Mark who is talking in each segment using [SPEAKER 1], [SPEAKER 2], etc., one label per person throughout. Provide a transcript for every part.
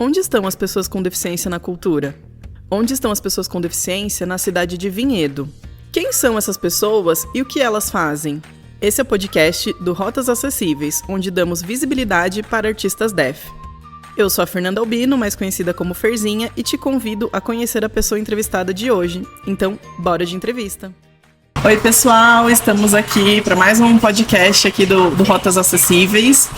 [SPEAKER 1] Onde estão as pessoas com deficiência na cultura? Onde estão as pessoas com deficiência na cidade de Vinhedo? Quem são essas pessoas e o que elas fazem? Esse é o podcast do Rotas Acessíveis, onde damos visibilidade para artistas DEF. Eu sou a Fernanda Albino, mais conhecida como Ferzinha, e te convido a conhecer a pessoa entrevistada de hoje. Então, bora de entrevista! Oi pessoal, estamos aqui para mais um podcast aqui do Rotas Acessíveis.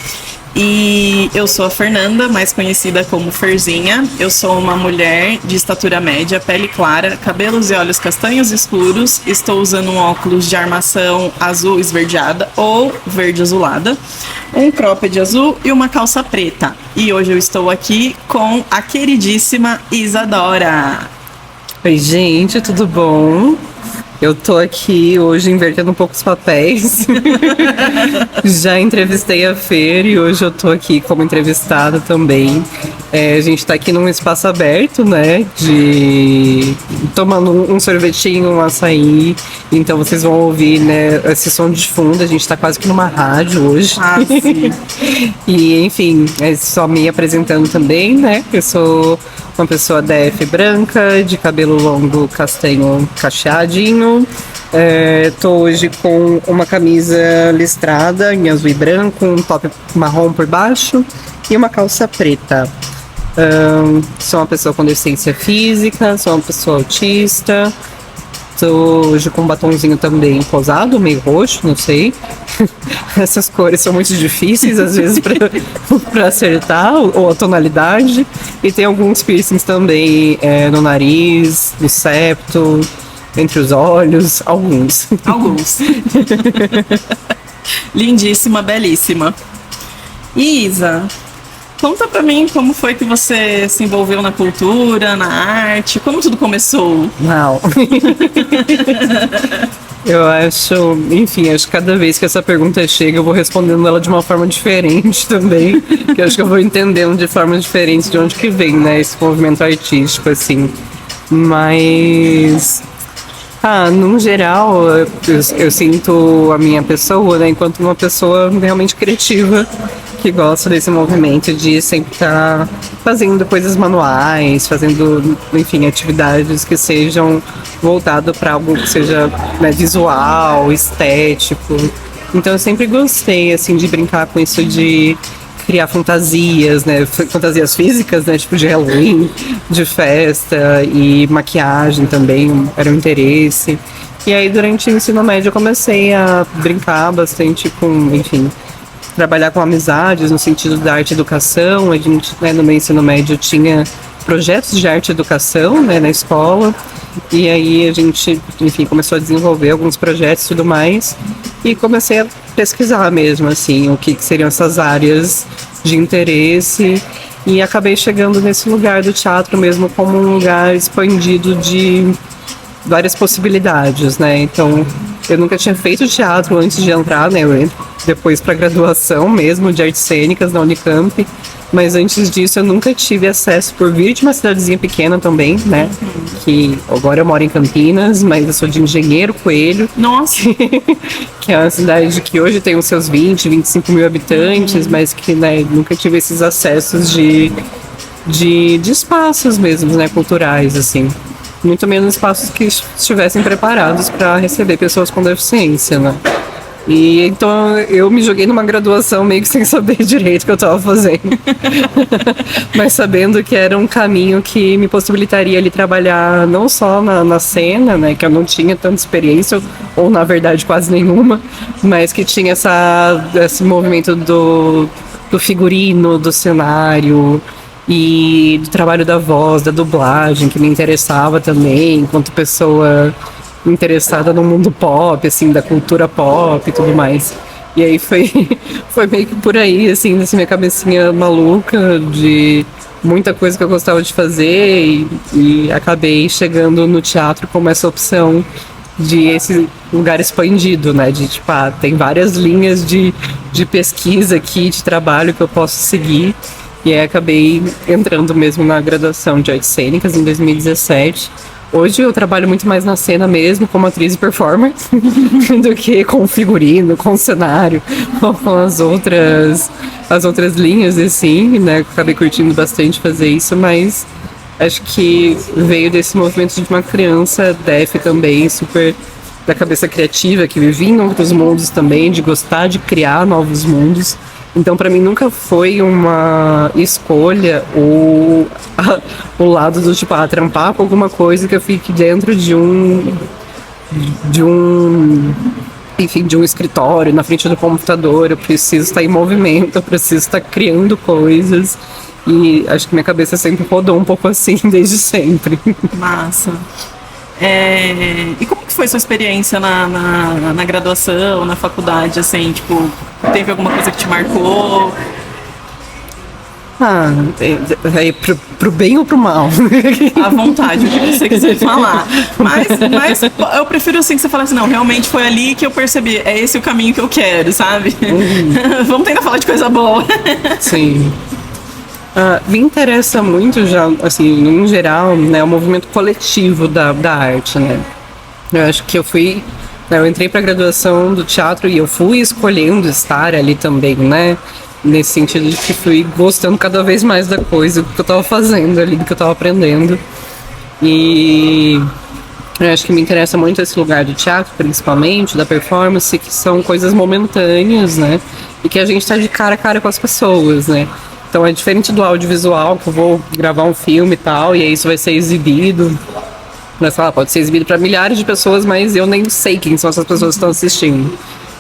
[SPEAKER 1] E eu sou a Fernanda, mais conhecida como Ferzinha. Eu sou uma mulher de estatura média, pele clara, cabelos e olhos castanhos escuros. Estou usando um óculos de armação azul esverdeada ou verde azulada, um cropped azul e uma calça preta. E hoje eu estou aqui com a queridíssima Isadora.
[SPEAKER 2] Oi gente, tudo bom? Eu tô aqui hoje invertendo um pouco os papéis. Já entrevistei a Fer e hoje eu tô aqui como entrevistada também. A gente tá aqui num espaço aberto, né? Tomando um sorvetinho, um açaí. Então vocês vão ouvir, né, esse som de fundo. A gente tá quase que numa rádio hoje.
[SPEAKER 1] Ah, sim.
[SPEAKER 2] E enfim, só me apresentando também, né? Eu sou uma pessoa DF branca, de cabelo longo castanho cacheadinho. Tô hoje com uma camisa listrada em azul e branco, um top marrom por baixo e uma calça preta. Sou uma pessoa com deficiência física, sou uma pessoa autista. Tô hoje com um batonzinho também posado, meio roxo, não sei. Essas cores são muito difíceis, às vezes, pra acertar, ou a tonalidade. E tem alguns piercings também no nariz, no septo, entre os olhos, alguns.
[SPEAKER 1] Lindíssima, belíssima. Isa, conta pra mim como foi que você se envolveu na cultura, na arte, como tudo começou?
[SPEAKER 2] Não. Eu acho, enfim, acho que cada vez que essa pergunta chega, eu vou respondendo ela de uma forma diferente também, que eu acho que eu vou entendendo de formas diferentes de onde que vem, né, esse movimento artístico, assim. Mas, no geral, eu sinto a minha pessoa, né, enquanto uma pessoa realmente criativa, que gosta desse movimento de sempre estar fazendo coisas manuais, fazendo, enfim, atividades que sejam voltadas para algo que seja, né, visual, estético. Então eu sempre gostei, assim, de brincar com isso de criar fantasias, né, fantasias físicas, né, tipo de Halloween, de festa, e maquiagem também era um interesse. E aí durante o ensino médio eu comecei a brincar bastante com, enfim, trabalhar com amizades no sentido da arte e educação. A gente, né, no meu ensino médio tinha projetos de arte e educação, né, na escola, e aí a gente, enfim, começou a desenvolver alguns projetos e tudo mais, e comecei a pesquisar mesmo, assim, o que seriam essas áreas de interesse, e acabei chegando nesse lugar do teatro mesmo como um lugar expandido de várias possibilidades, né, então eu nunca tinha feito teatro antes de entrar, né, eu entro depois para graduação mesmo de artes cênicas na Unicamp, mas antes disso eu nunca tive acesso, por vir de uma cidadezinha pequena também, né, que agora eu moro em Campinas, mas eu sou de Engenheiro Coelho.
[SPEAKER 1] Nossa!
[SPEAKER 2] Que é uma cidade que hoje tem os seus 25 mil habitantes, mas que, né, nunca tive esses acessos de espaços mesmo, né, culturais, assim. Muito menos espaços que estivessem preparados para receber pessoas com deficiência, né. E então eu me joguei numa graduação meio que sem saber direito o que eu estava fazendo. Mas sabendo que era um caminho que me possibilitaria ali trabalhar não só na cena, né, que eu não tinha tanta experiência, ou na verdade quase nenhuma, mas que tinha esse movimento do figurino, do cenário e do trabalho da voz, da dublagem, que me interessava também, enquanto pessoa interessada no mundo pop, assim, da cultura pop e tudo mais. E aí foi meio que por aí, assim, nessa minha cabecinha maluca de muita coisa que eu gostava de fazer, e acabei chegando no teatro como essa opção de esse lugar expandido, né, de tipo, tem várias linhas de pesquisa aqui, de trabalho que eu posso seguir. E aí acabei entrando mesmo na graduação de artes cênicas em 2017, Hoje eu trabalho muito mais na cena mesmo, como atriz e performer, do que com figurino, com cenário, ou com as outras linhas, assim, né? Acabei curtindo bastante fazer isso, mas acho que veio desse movimento de uma criança def também, super da cabeça criativa, que vivia em outros mundos também, de gostar de criar novos mundos. Então, pra mim, nunca foi uma escolha ou o lado do tipo, trampar com alguma coisa que eu fique dentro de um escritório, na frente do computador. Eu preciso estar em movimento, eu preciso estar criando coisas. E acho que minha cabeça sempre rodou um pouco assim, desde sempre.
[SPEAKER 1] Massa. E como que foi sua experiência na graduação, na faculdade, assim, tipo, teve alguma coisa que te marcou?
[SPEAKER 2] Pro bem ou pro mal?
[SPEAKER 1] À vontade, o que você quiser falar. Mas eu prefiro assim que você fale assim, não, realmente foi ali que eu percebi, é esse o caminho que eu quero, sabe? Vamos tentar falar de coisa boa.
[SPEAKER 2] Sim. Me interessa muito já, assim, em geral, né, o movimento coletivo da arte, né? Eu acho que eu entrei para a graduação do teatro e eu fui escolhendo estar ali também, né? Nesse sentido de que fui gostando cada vez mais da coisa que eu estava fazendo ali, do que eu estava aprendendo. E eu acho que me interessa muito esse lugar do teatro, principalmente, da performance, que são coisas momentâneas, né? E que a gente está de cara a cara com as pessoas, né? Então é diferente do audiovisual, que eu vou gravar um filme e tal, e aí isso vai ser exibido. Mas, pode ser exibido para milhares de pessoas, mas eu nem sei quem são essas pessoas que estão assistindo.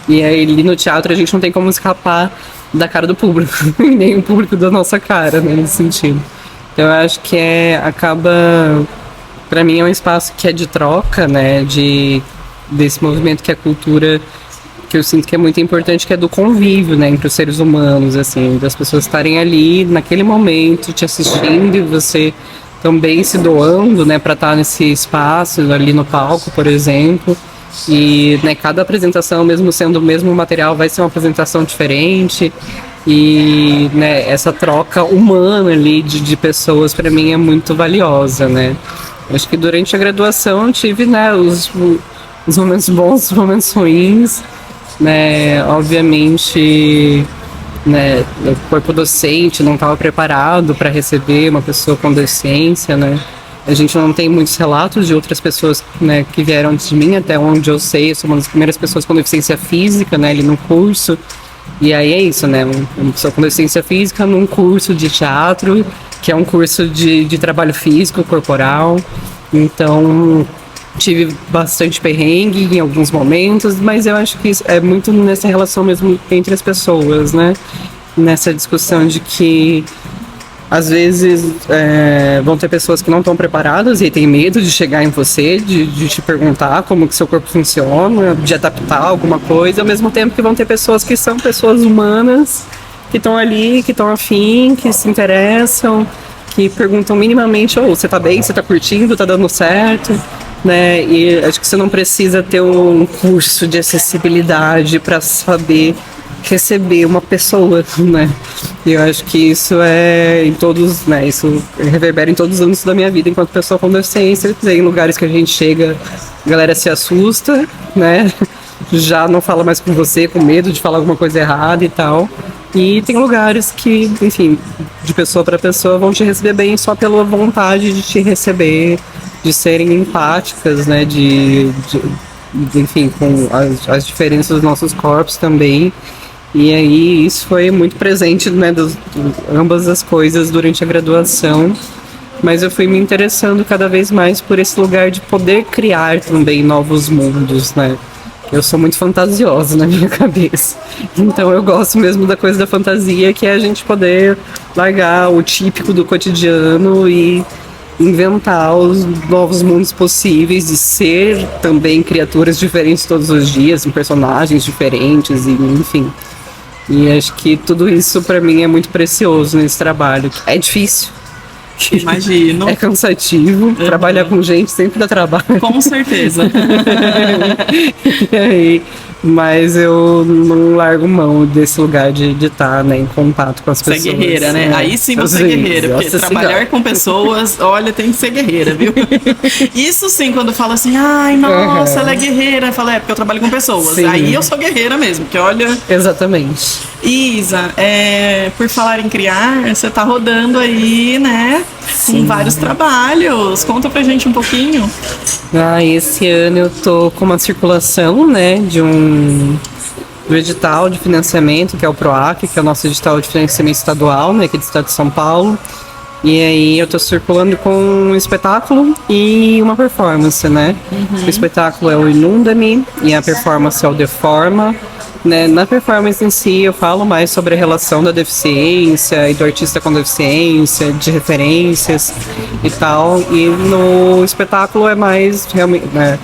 [SPEAKER 2] E aí ali no teatro a gente não tem como escapar da cara do público, nem o público da nossa cara, né, nesse sentido. Então eu acho que para mim é um espaço que é de troca, né, desse movimento que é a cultura, que eu sinto que é muito importante, que é do convívio, né, entre os seres humanos, assim, das pessoas estarem ali naquele momento te assistindo e você também se doando, né, para estar nesse espaço ali no palco, por exemplo. E, né, cada apresentação, mesmo sendo o mesmo material, vai ser uma apresentação diferente. E, né, essa troca humana ali de pessoas, para mim, é muito valiosa, né. Acho que durante a graduação eu tive, né, os momentos bons, os momentos ruins, né, obviamente, né, o corpo docente não estava preparado para receber uma pessoa com deficiência, né. A gente não tem muitos relatos de outras pessoas, né, que vieram antes de mim, até onde eu sei, eu sou uma das primeiras pessoas com deficiência física, né, ali no curso. E aí é isso, né, uma pessoa com deficiência física num curso de teatro, que é um curso de trabalho físico, corporal. Então, tive bastante perrengue em alguns momentos, mas eu acho que isso é muito nessa relação mesmo entre as pessoas, né, nessa discussão de que às vezes vão ter pessoas que não estão preparadas e têm medo de chegar em você, de te perguntar como que seu corpo funciona, de adaptar alguma coisa, ao mesmo tempo que vão ter pessoas que são pessoas humanas, que estão ali, que estão afim, que se interessam, que perguntam minimamente, você tá bem, você tá curtindo, tá dando certo, né? E acho que você não precisa ter um curso de acessibilidade para saber receber uma pessoa, né? E eu acho que isso é em todos, né? Isso reverbera em todos os anos da minha vida enquanto pessoa com deficiência. Em lugares que a gente chega, a galera se assusta, né? Já não fala mais com você, com medo de falar alguma coisa errada e tal. E tem lugares que, enfim, de pessoa para pessoa vão te receber bem só pela vontade de te receber, de serem empáticas, né? Enfim, com as diferenças dos nossos corpos também. E aí isso foi muito presente, né, ambas as coisas durante a graduação, mas eu fui me interessando cada vez mais por esse lugar de poder criar também novos mundos, né. Eu sou muito fantasiosa na minha cabeça, então eu gosto mesmo da coisa da fantasia, que é a gente poder largar o típico do cotidiano e inventar os novos mundos possíveis e ser também criaturas diferentes todos os dias, personagens diferentes, e enfim. E acho que tudo isso pra mim é muito precioso nesse trabalho. É difícil.
[SPEAKER 1] Imagino.
[SPEAKER 2] É cansativo. Trabalhar com gente sempre dá trabalho.
[SPEAKER 1] Com certeza.
[SPEAKER 2] E aí, Mas eu não largo mão desse lugar de estar, né, em contato com as pessoas.
[SPEAKER 1] Você é guerreira, né? Aí sim você é guerreira, porque trabalhar com pessoas, olha, tem que ser guerreira, viu? Isso sim, quando fala assim, ai, nossa, ela é guerreira. Eu falo, porque eu trabalho com pessoas. Sim. Aí eu sou guerreira mesmo, porque olha...
[SPEAKER 2] Exatamente.
[SPEAKER 1] Isa, por falar em criar, você tá rodando aí, né?
[SPEAKER 2] Sim.
[SPEAKER 1] Com vários trabalhos. Conta pra gente um pouquinho.
[SPEAKER 2] Esse ano eu tô com uma circulação, né, do edital de financiamento, que é o PROAC, que é o nosso edital de financiamento estadual, né, aqui do estado de São Paulo. E aí eu tô circulando com um espetáculo e uma performance, né? O espetáculo é o Inunda-me e a performance é o Deforma. Né? Na performance em si eu falo mais sobre a relação da deficiência e do artista com deficiência, de referências e tal. E no espetáculo é mais realmente, né,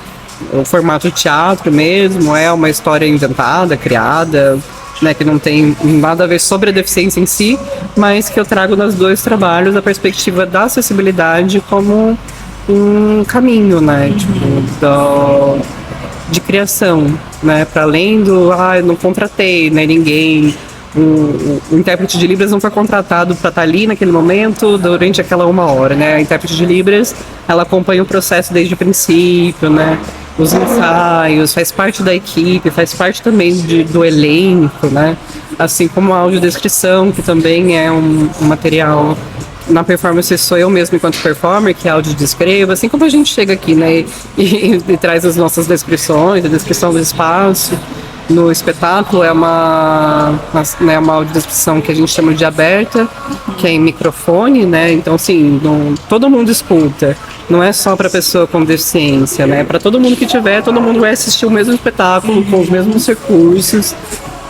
[SPEAKER 2] o formato teatro mesmo, é uma história inventada, criada, né, que não tem nada a ver sobre a deficiência em si, mas que eu trago nos dois trabalhos a perspectiva da acessibilidade como um caminho, né, de criação, né, para além do, eu não contratei, né, ninguém, o intérprete de Libras não foi contratado para estar ali naquele momento, durante aquela 1 hora, né, a intérprete de Libras, ela acompanha o processo desde o princípio, né, os ensaios, faz parte da equipe, faz parte também do elenco, né, assim como a audiodescrição, que também é um material. Na performance sou eu mesmo enquanto performer, que audiodescrevo, assim como a gente chega aqui, né, e traz as nossas descrições, a descrição do espaço. No espetáculo é uma audiodescrição que a gente chama de aberta, que é em microfone, né, então assim, todo mundo escuta, não é só para pessoa com deficiência, né, para todo mundo que tiver, todo mundo vai assistir o mesmo espetáculo, com os mesmos recursos.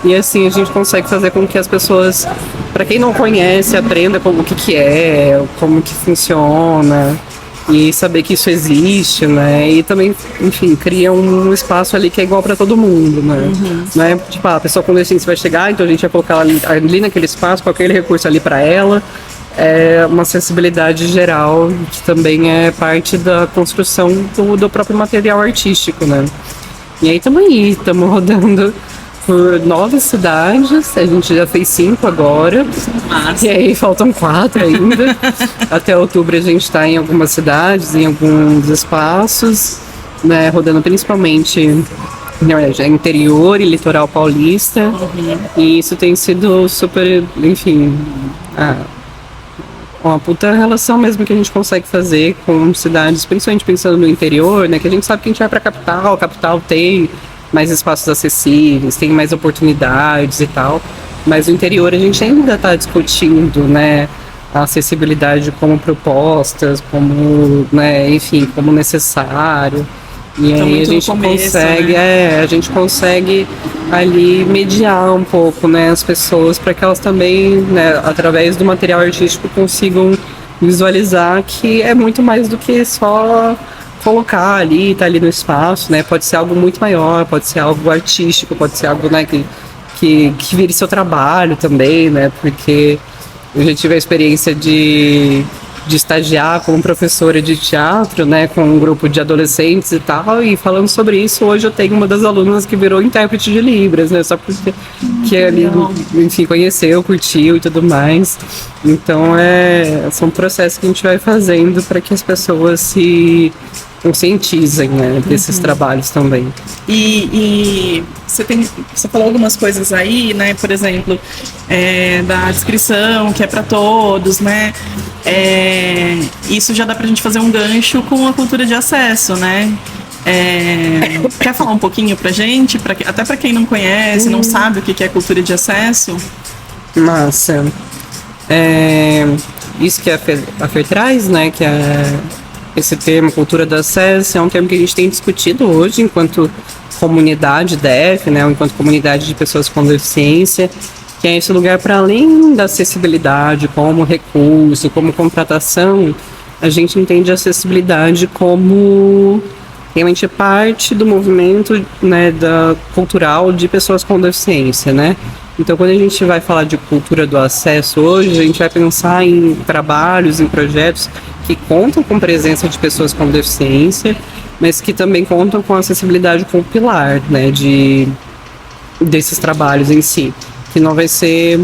[SPEAKER 2] E assim a gente consegue fazer com que as pessoas, para quem não conhece, aprenda o que é, como que funciona e saber que isso existe, né? E também, enfim, cria um espaço ali que é igual para todo mundo, né? Não é tipo, a pessoa com deficiência vai chegar, então a gente vai colocar ali naquele espaço, com aquele recurso ali para ela. É uma acessibilidade geral que também é parte da construção do próprio material artístico, né? E aí estamos rodando por 9 cidades, a gente já fez 5 agora. Nossa. E aí faltam 4 ainda. Até outubro a gente está em algumas cidades, em alguns espaços, né, rodando principalmente interior e litoral paulista. E isso tem sido super, enfim, uma puta relação mesmo que a gente consegue fazer com cidades, principalmente pensando no interior, né, que a gente sabe que a gente vai para a capital tem mais espaços acessíveis, tem mais oportunidades e tal, mas no interior a gente ainda está discutindo, né, a acessibilidade como propostas, como, né, enfim, como necessário. E aí a gente consegue ali mediar um pouco, né, as pessoas para que elas também, né, através do material artístico consigam visualizar que é muito mais do que só colocar ali, tá ali no espaço, né? Pode ser algo muito maior, pode ser algo artístico, pode ser algo, né, que vire seu trabalho também, né? Porque eu já tive a experiência de estagiar como professora de teatro, né, com um grupo de adolescentes e tal, e falando sobre isso, hoje eu tenho uma das alunas que virou intérprete de Libras, né, só porque que ali, enfim, conheceu, curtiu e tudo mais. Então são processos que a gente vai fazendo para que as pessoas se conscientizem, né, desses trabalhos também.
[SPEAKER 1] E você falou algumas coisas aí, né, por exemplo, da descrição, que é para todos, né, isso já dá pra gente fazer um gancho com a cultura de acesso, né. Quer falar um pouquinho pra gente, até pra quem não conhece, não sabe o que é cultura de acesso?
[SPEAKER 2] Massa. Isso que a Fer traz, né, que esse termo, cultura do acesso, é um termo que a gente tem discutido hoje enquanto comunidade DEF, né, ou enquanto comunidade de pessoas com deficiência, que é esse lugar para além da acessibilidade como recurso, como contratação, a gente entende a acessibilidade como realmente parte do movimento, né, cultural de pessoas com deficiência, né? Então, quando a gente vai falar de cultura do acesso hoje, a gente vai pensar em trabalhos, em projetos que contam com presença de pessoas com deficiência, mas que também contam com acessibilidade como pilar, né, de desses trabalhos em si, que não vai ser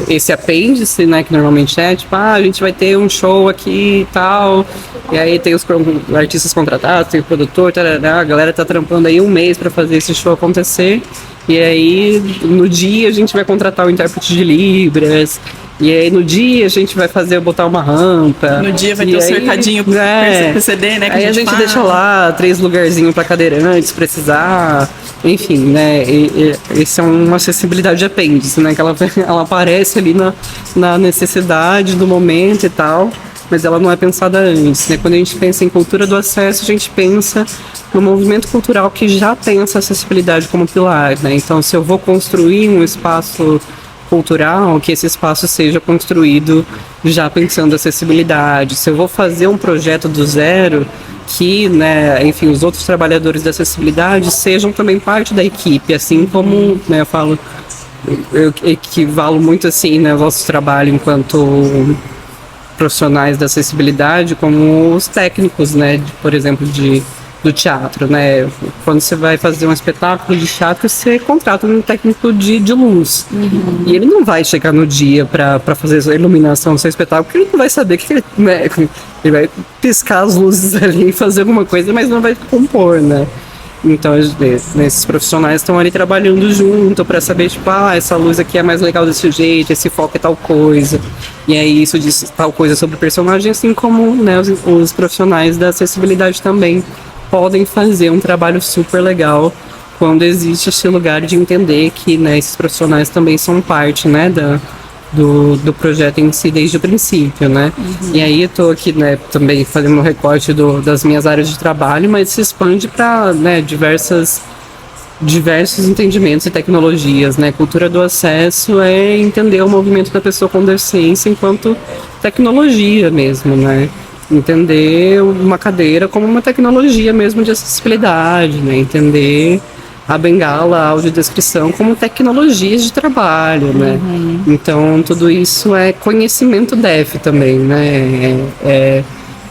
[SPEAKER 2] esse apêndice, né, que normalmente é, tipo, a gente vai ter um show aqui e tal, e aí tem os artistas contratados, tem o produtor, tarará, a galera tá trampando aí um mês para fazer esse show acontecer, e aí no dia a gente vai contratar o intérprete de Libras, e aí no dia a gente vai botar uma rampa.
[SPEAKER 1] No dia vai ter o cercadinho PCD, né? Que
[SPEAKER 2] aí a gente deixa lá 3 lugarzinhos para cadeirantes precisar. Enfim, né? Esse é uma acessibilidade de apêndice, né? Que ela aparece ali na necessidade do momento e tal, mas ela não é pensada antes, né? Quando a gente pensa em cultura do acesso, a gente pensa no movimento cultural que já tem essa acessibilidade como pilar, né? Então, se eu vou construir um espaço cultural, que esse espaço seja construído já pensando em acessibilidade. Se eu vou fazer um projeto do zero, que, né, enfim, os outros trabalhadores da acessibilidade sejam também parte da equipe, assim como, né, eu equivalo muito assim, né, o nosso trabalho enquanto profissionais da acessibilidade como os técnicos, né, por exemplo, do teatro, né? Quando você vai fazer um espetáculo de teatro, você contrata um técnico de luz. Uhum. E ele não vai chegar no dia para fazer a iluminação do seu espetáculo, porque ele não vai saber que ele, né? Ele vai piscar as luzes ali e fazer alguma coisa, mas não vai compor, né? Então, esses profissionais estão ali trabalhando junto para saber, tipo, essa luz aqui é mais legal desse jeito, esse foco é tal coisa. E aí isso diz tal coisa sobre o personagem, assim como, né, os profissionais da acessibilidade também podem fazer um trabalho super legal quando existe esse lugar de entender que, né, esses profissionais também são parte, né, do projeto em si desde o princípio, né? Uhum. E aí eu tô aqui, né, também fazendo um recorte das minhas áreas de trabalho, mas se expande para, né, diversos entendimentos e tecnologias, né? Cultura do acesso é entender o movimento da pessoa com deficiência enquanto tecnologia mesmo, né? Entender uma cadeira como uma tecnologia mesmo de acessibilidade, né? Entender a bengala, a audiodescrição como tecnologias de trabalho, né? Uhum. Então, tudo isso é conhecimento DEF também, né? É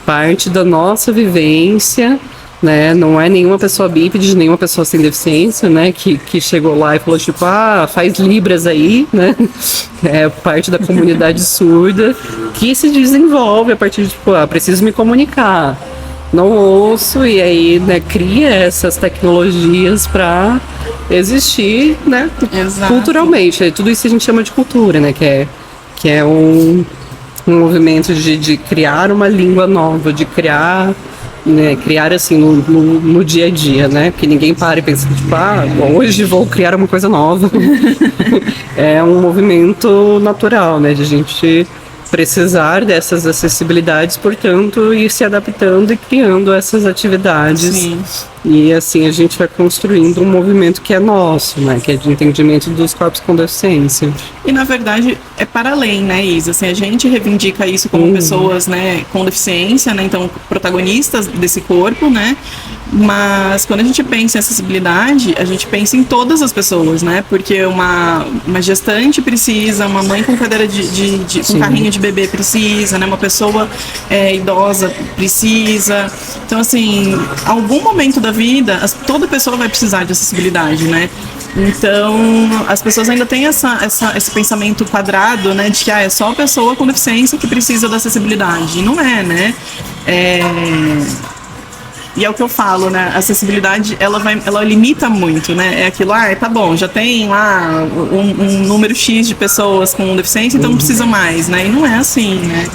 [SPEAKER 2] parte da nossa vivência, né? Não é nenhuma pessoa bípede, nenhuma pessoa sem deficiência, né? Que chegou lá e falou, tipo, faz Libras aí, né? É parte da comunidade surda que se desenvolve a partir de, tipo, preciso me comunicar. Não ouço, e aí, né, cria essas tecnologias para existir, né, culturalmente. Tudo isso a gente chama de cultura, né, que é um movimento de criar uma língua nova, de criar, né, criar assim no dia a dia, né, porque ninguém para e pensa, tipo, hoje vou criar uma coisa nova. É um movimento natural, né, de a gente precisar dessas acessibilidades, portanto, ir se adaptando e criando essas atividades. Sim. E assim a gente vai construindo um movimento que é nosso, né? Que é de entendimento dos corpos com deficiência.
[SPEAKER 1] E na verdade é para além, né, Isa? Assim, a gente reivindica isso como pessoas, né, com deficiência, né? Então, protagonistas desse corpo, né? Mas quando a gente pensa em acessibilidade, a gente pensa em todas as pessoas, né? Porque uma gestante precisa, uma mãe com cadeira com carrinho de bebê precisa, né? Uma pessoa idosa precisa. Então, assim, algum momento da vida, toda pessoa vai precisar de acessibilidade, né? Então, as pessoas ainda têm esse pensamento quadrado, né? De que é só a pessoa com deficiência que precisa da acessibilidade. E não é, né? E é o que eu falo, né? A acessibilidade, ela limita muito, né? É aquilo, tá bom, já tem lá um número X de pessoas com deficiência, então não precisa mais, né? E não é assim, né?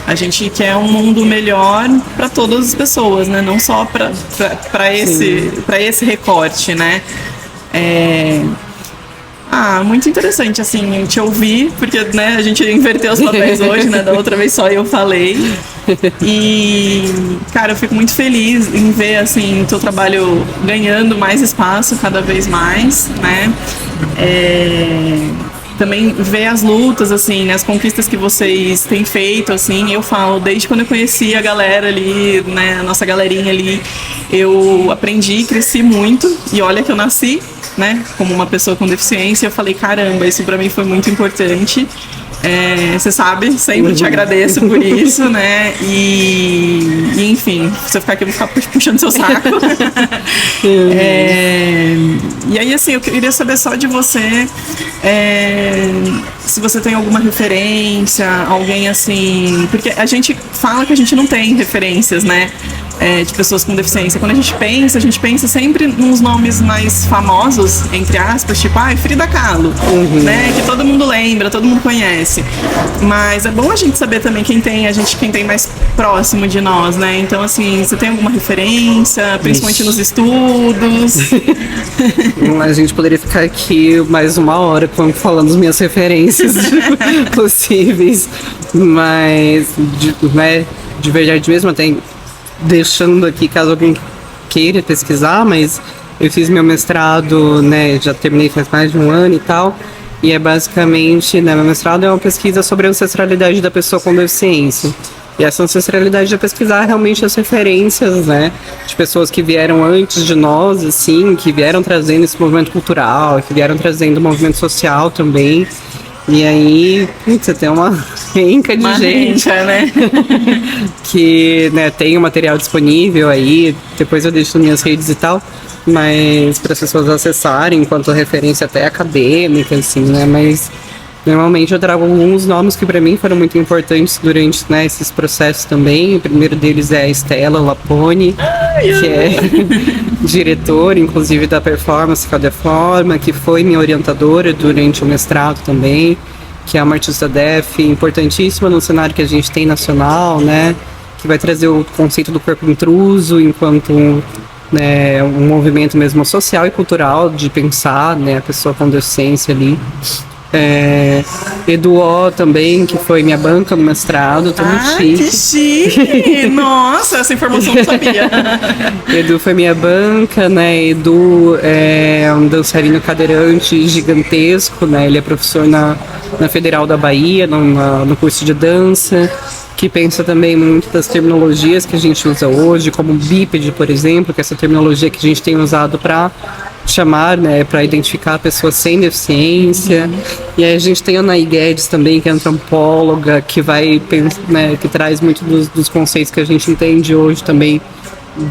[SPEAKER 1] A gente quer um mundo melhor para todas as pessoas, né? Não só para esse recorte, né? Muito interessante, assim, te ouvir, porque, né, a gente inverteu os papéis hoje, né? Da outra vez só eu falei. E, cara, eu fico muito feliz em ver, assim, o teu trabalho ganhando mais espaço cada vez mais, né? Também ver as lutas, assim, as conquistas que vocês têm feito, assim, eu falo, desde quando eu conheci a galera ali, né, a nossa galerinha ali, eu aprendi e cresci muito, e olha que eu nasci, né, como uma pessoa com deficiência, eu falei, caramba, isso pra mim foi muito importante, Você sabe, sempre te agradeço por isso, né? E enfim, se eu ficar aqui, eu vou ficar puxando seu saco. E aí, assim, eu queria saber só de você, se você tem alguma referência, alguém assim... Porque a gente fala que a gente não tem referências, né? De pessoas com deficiência. Quando a gente pensa sempre nos nomes mais famosos, entre aspas, tipo, Frida Kahlo, né? Que todo mundo lembra, todo mundo conhece. Mas é bom a gente saber também quem tem mais próximo de nós, né? Então, assim, você tem alguma referência, principalmente nos estudos?
[SPEAKER 2] A gente poderia ficar aqui mais uma hora falando as minhas referências possíveis, mas de verdade mesmo, até deixando aqui caso alguém queira pesquisar, mas eu fiz meu mestrado, né, já terminei faz mais de um ano e tal, e é basicamente, né, meu mestrado é uma pesquisa sobre a ancestralidade da pessoa com deficiência. E essa ancestralidade é pesquisar realmente as referências, né, de pessoas que vieram antes de nós, assim, que vieram trazendo esse movimento cultural, que vieram trazendo o movimento social também. E aí, você tem uma renca de gente,
[SPEAKER 1] né?
[SPEAKER 2] que, né, tem o material disponível aí, depois eu deixo nas minhas redes e tal, mas para as pessoas acessarem enquanto referência até acadêmica, assim, né, mas normalmente eu trago alguns nomes que para mim foram muito importantes durante, né, esses processos também. O primeiro deles é a Stella Lapone, que é diretora, inclusive, da Performance Cada Forma, que foi minha orientadora durante o mestrado também, que é uma artista def importantíssima no cenário que a gente tem nacional, né, que vai trazer o conceito do corpo intruso enquanto um movimento mesmo social e cultural de pensar, né, a pessoa com deficiência ali. Eduó também, que foi minha banca no mestrado, tô muito chique.
[SPEAKER 1] Que chique! Nossa, essa informação eu não sabia.
[SPEAKER 2] Edu foi minha banca, né? Edu é um dançarino cadeirante gigantesco, né? Ele é professor na Federal da Bahia, no curso de dança, que pensa também muito das terminologias que a gente usa hoje, como bípede, por exemplo, que é essa terminologia que a gente tem usado para chamar, né, para identificar pessoas sem deficiência. E aí a gente tem a Anaí Guedes também, que é antropóloga, que vai, né, que traz muito dos conceitos que a gente entende hoje também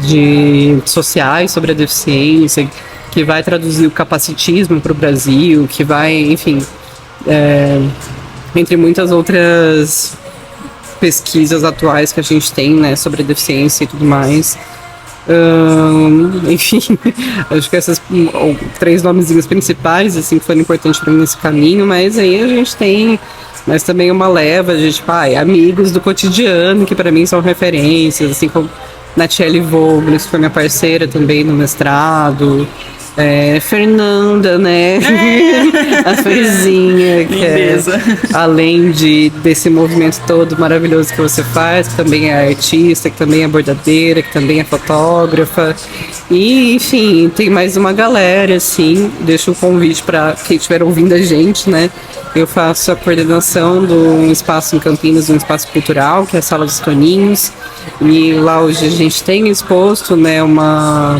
[SPEAKER 2] de sociais sobre a deficiência, que vai traduzir o capacitismo para o Brasil, que vai, enfim, entre muitas outras pesquisas atuais que a gente tem, né, sobre a deficiência e tudo mais. Enfim, acho que esses 3 nomezinhos principais, assim, que foram importantes para mim nesse caminho, mas aí a gente tem também uma leva de, tipo, amigos do cotidiano, que para mim são referências, assim, como Natiele Vogel, que foi minha parceira também no mestrado, Fernanda, né? A Ferzinha, que
[SPEAKER 1] lindeza.
[SPEAKER 2] Além desse movimento todo maravilhoso que você faz, que também é artista, que também é bordadeira, que também é fotógrafa. E, enfim, tem mais uma galera, assim. Deixo o convite para quem estiver ouvindo a gente, né? Eu faço a coordenação de um espaço em Campinas, um espaço cultural, que é a Sala dos Toninhos. E lá hoje a gente tem exposto, né, uma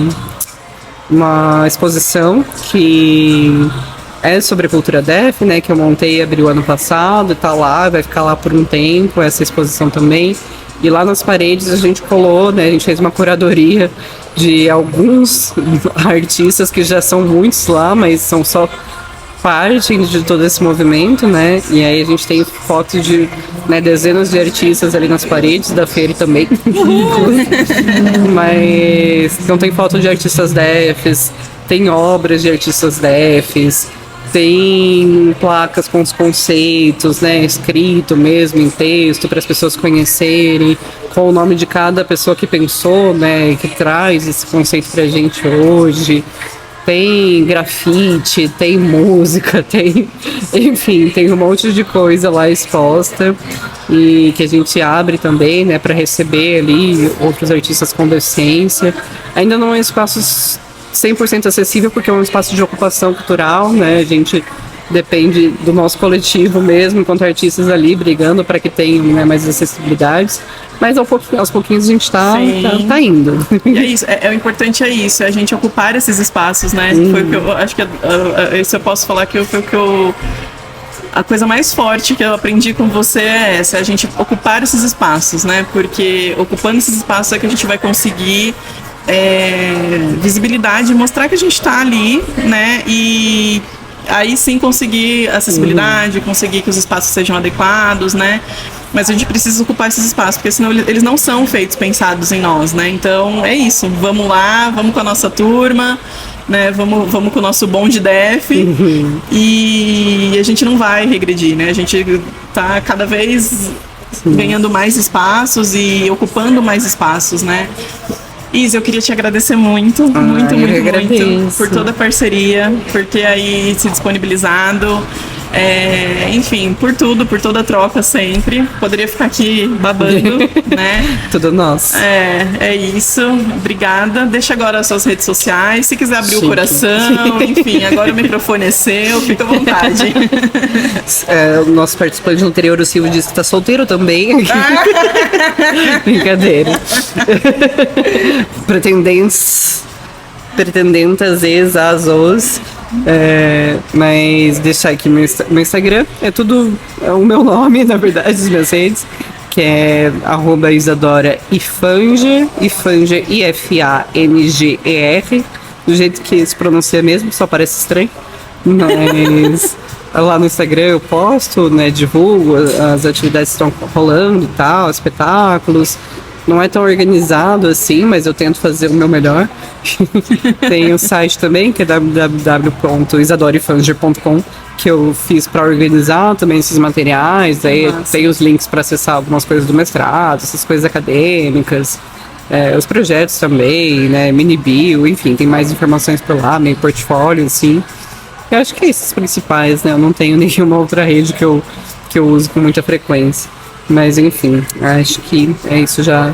[SPEAKER 2] exposição que é sobre a cultura def, né, que eu montei e abri o ano passado, e tá lá, vai ficar lá por um tempo, essa exposição também. E lá nas paredes a gente colou, né, a gente fez uma curadoria de alguns artistas que já são muitos lá, mas são só parte de todo esse movimento, né? E aí a gente tem fotos de, né, dezenas de artistas ali nas paredes da feira também. Mas não tem foto de artistas defs, tem obras de artistas defs, tem placas com os conceitos, né, escrito mesmo em texto para as pessoas conhecerem, com o nome de cada pessoa que pensou, né, que traz esse conceito pra gente hoje. Tem grafite, tem música, tem, enfim, tem um monte de coisa lá exposta e que a gente abre também, né, para receber ali outros artistas com deficiência. Ainda não é um espaço 100% acessível porque é um espaço de ocupação cultural, né, a gente depende do nosso coletivo mesmo, enquanto artistas ali brigando para que tenham, né, mais acessibilidades. Mas aos pouquinhos a gente tá indo.
[SPEAKER 1] E é isso, o importante é isso, é a gente ocupar esses espaços, né? Foi o que eu acho que isso eu posso falar que foi o que eu a coisa mais forte que eu aprendi com você é essa, a gente ocupar esses espaços, né? Porque ocupando esses espaços é que a gente vai conseguir visibilidade, mostrar que a gente está ali, né? E aí sim conseguir acessibilidade, conseguir que os espaços sejam adequados, né? Mas a gente precisa ocupar esses espaços, porque senão eles não são feitos pensados em nós, né? Então é isso, vamos lá, vamos com a nossa turma, né? Vamos com o nosso bonde def e a gente não vai regredir, né? A gente tá cada vez ganhando mais espaços e ocupando mais espaços, né? Isa, eu queria te agradecer muito por toda a parceria, por ter aí se disponibilizado, enfim, por tudo, por toda a troca sempre. Poderia ficar aqui babando, né?
[SPEAKER 2] Tudo nosso.
[SPEAKER 1] É isso. Obrigada. Deixa agora as suas redes sociais. Se quiser abrir o coração, enfim, agora o microfone é seu, fica à vontade.
[SPEAKER 2] O nosso participante anterior, o Silvio, disse que tá solteiro também. Brincadeira. Pretendentas, ex-as-os. Mas deixar aqui meu Instagram, é tudo o meu nome, na verdade, as minhas redes, que é @Isadora Ifanger, Ifanger, do jeito que se pronuncia mesmo, só parece estranho, mas lá no Instagram eu posto, né, divulgo as atividades que estão rolando e tal, espetáculos. Não é tão organizado assim, mas eu tento fazer o meu melhor. Tem o site também, que é www.isadorifanger.com, que eu fiz para organizar também esses materiais. Aí tem os links para acessar algumas coisas do mestrado, essas coisas acadêmicas, os projetos também, né, mini bio, enfim, tem mais informações por lá, meio portfólio, assim. Eu acho que é esses principais, né? Eu não tenho nenhuma outra rede que eu uso com muita frequência. Mas enfim, acho que é isso já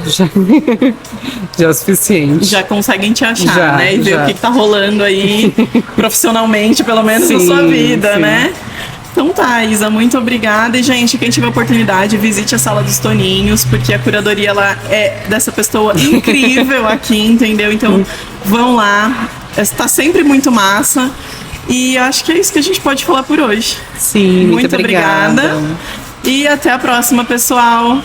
[SPEAKER 2] é o suficiente.
[SPEAKER 1] Já conseguem te achar, né? E ver o que tá rolando aí profissionalmente, pelo menos na sua vida, né? Então tá, Isa, muito obrigada. E, gente, quem tiver oportunidade, visite a Sala dos Toninhos, porque a curadoria ela é dessa pessoa incrível aqui, entendeu? Então vão lá, está sempre muito massa. E acho que é isso que a gente pode falar por hoje.
[SPEAKER 2] Sim, muito obrigada.
[SPEAKER 1] E até a próxima, pessoal!